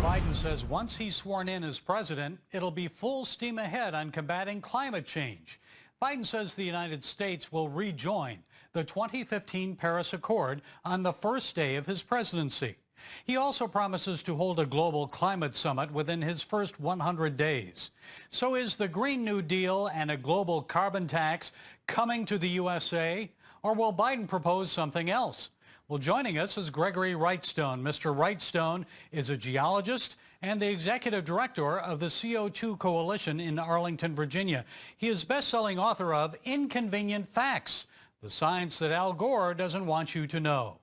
Biden says once he's sworn in as president, it'll be full steam ahead on combating climate change. Biden says the United States will rejoin the 2015 Paris Accord on the first day of his presidency. He also promises to hold a global climate summit within his first 100 days. So is the Green New Deal and a global carbon tax coming to the USA, or will Biden propose something else? Well, joining us is Gregory Wrightstone. Mr. Wrightstone is a geologist and the executive director of the CO2 Coalition in Arlington, Virginia. He is best-selling author of Inconvenient Facts, the science that Al Gore doesn't want you to know.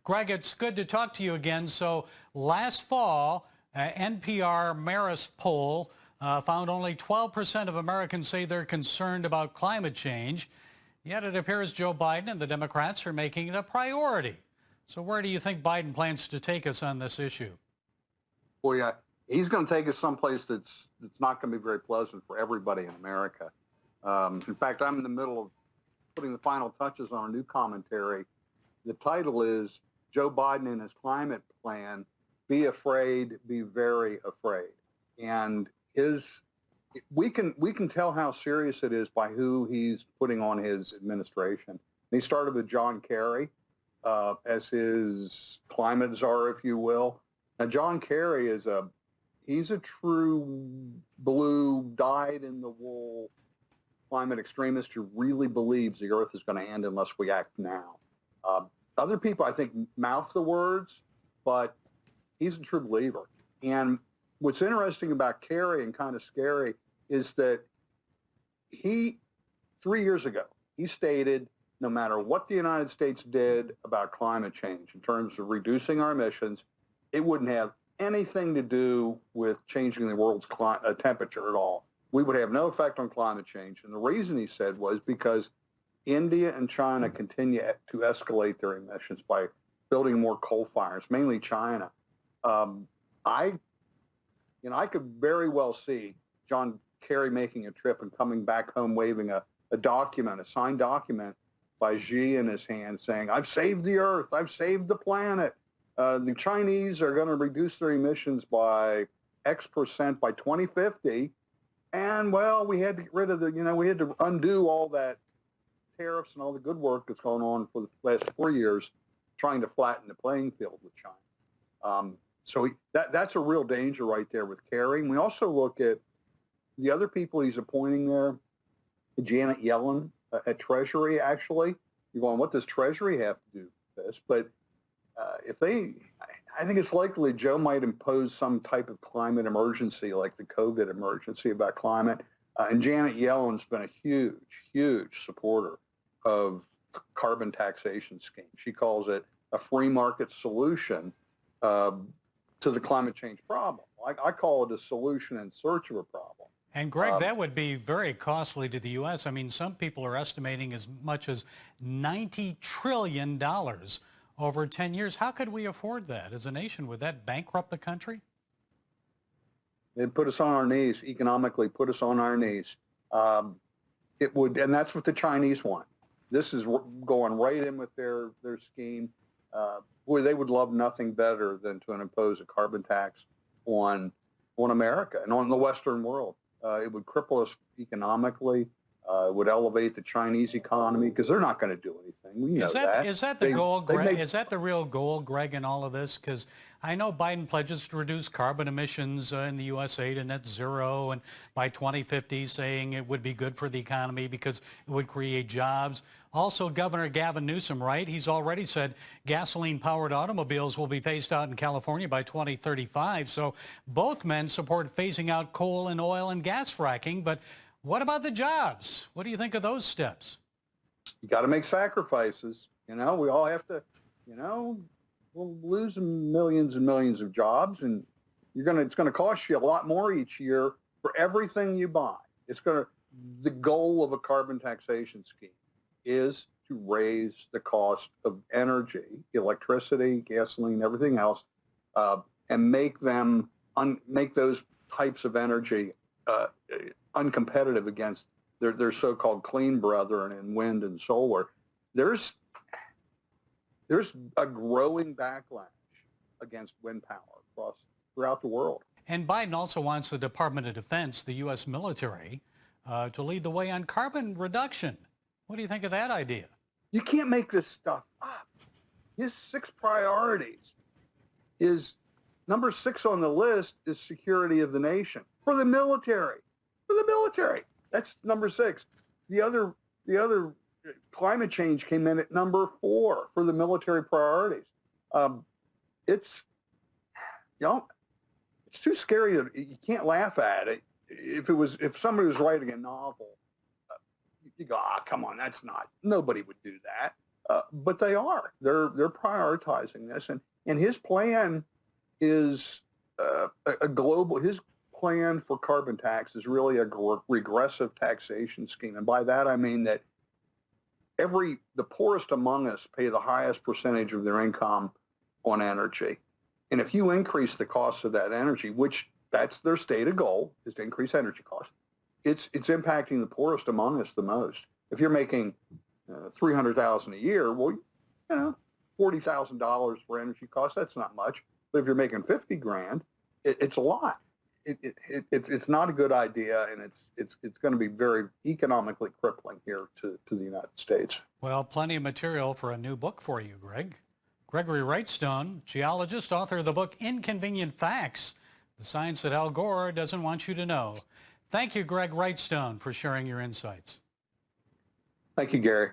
Greg, it's good to talk to you again. So last fall, NPR Marist poll found only 12% of Americans say they're concerned about climate change. Yet it appears Joe Biden and the Democrats are making it a priority. So where do you think Biden plans to take us on this issue? Well, yeah, he's going to take us someplace that's not going to be very pleasant for everybody in America. In fact, I'm in the middle of putting the final touches on a new commentary. The title is Joe Biden and His Climate Plan, Be Afraid, Be Very Afraid. And we can tell how serious it is by who he's putting on his administration. He started with John Kerry as his climate czar, if you will. Now, John Kerry he's a true blue, dyed-in-the-wool climate extremist who really believes the earth is going to end unless we act now. Other people, I think, mouth the words, but he's a true believer. And what's interesting about Kerry and kind of scary is that 3 years ago, he stated no matter what the United States did about climate change in terms of reducing our emissions, it wouldn't have anything to do with changing the world's temperature at all. We would have no effect on climate change. And the reason he said was because India and China continue to escalate their emissions by building more coal fires, mainly China. I could very well see John Kerry making a trip and coming back home waving a signed document by Xi in his hand saying, I've saved the earth, I've saved the planet. The Chinese are going to reduce their emissions by X% by 2050. And, well, we had to get rid of we had to undo all that tariffs and all the good work that's going on for the last 4 years trying to flatten the playing field with China. So that's a real danger right there with Kerry. And we also look at the other people he's appointing there, Janet Yellen at Treasury, actually. You're going, what does Treasury have to do with this? But I think it's likely Joe might impose some type of climate emergency like the COVID emergency about climate. And Janet Yellen's been a huge, huge supporter of carbon taxation scheme. She calls it a free market solution to the climate change problem. I call it a solution in search of a problem. And Greg, that would be very costly to the U.S. I mean, some people are estimating as much as $90 trillion over 10 years. How could we afford that as a nation? Would that bankrupt the country? It'd put us on our knees, economically put us on our knees. It would, and that's what the Chinese want. This is going right in with their scheme. Boy, they would love nothing better than to impose a carbon tax on America and on the Western world. It would cripple us economically. It would elevate the Chinese economy because they're not going to do anything. We know that. Is that the goal, Greg? Is that the real goal, Greg, in all of this? Because I know Biden pledges to reduce carbon emissions in the USA to net zero, and by 2050 saying it would be good for the economy because it would create jobs. Also, Governor Gavin Newsom, right? He's already said gasoline-powered automobiles will be phased out in California by 2035. So both men support phasing out coal and oil and gas fracking. But what about the jobs? What do you think of those steps? You got to make sacrifices. We all have to, we'll lose millions and millions of jobs, and it's going to cost you a lot more each year for everything you buy. The goal of a carbon taxation scheme is to raise the cost of energy, electricity, gasoline, everything else, and make those types of energy uncompetitive against their so-called clean brethren in wind and solar. There's a growing backlash against wind power across throughout the world. And Biden also wants the Department of Defense, the U.S. military, to lead the way on carbon reduction. What do you think of that idea? You can't make this stuff up. His 6 priorities is number 6 on the list is security of the nation for the military. For the military, that's number 6. The other climate change came in at number 4 for the military priorities. It's it's too scary you can't laugh at it. If somebody was writing a novel, you go, come on, that's not. Nobody would do that. But they are. They're prioritizing this, and his plan is a global. His plan for carbon tax is really a regressive taxation scheme, and by that I mean that the poorest among us pay the highest percentage of their income on energy, and if you increase the cost of that energy, which that's their stated goal, is to increase energy costs, it's impacting the poorest among us the most. If you're making $300,000 a year, well, $40,000 for energy costs, that's not much. But if you're making $50,000, it's a lot. It's not a good idea, and it's going to be very economically crippling here to the United States. Well, plenty of material for a new book for you, Greg. Gregory Wrightstone, geologist, author of the book Inconvenient Facts, the science that Al Gore doesn't want you to know. Thank you, Greg Wrightstone, for sharing your insights. Thank you, Gary.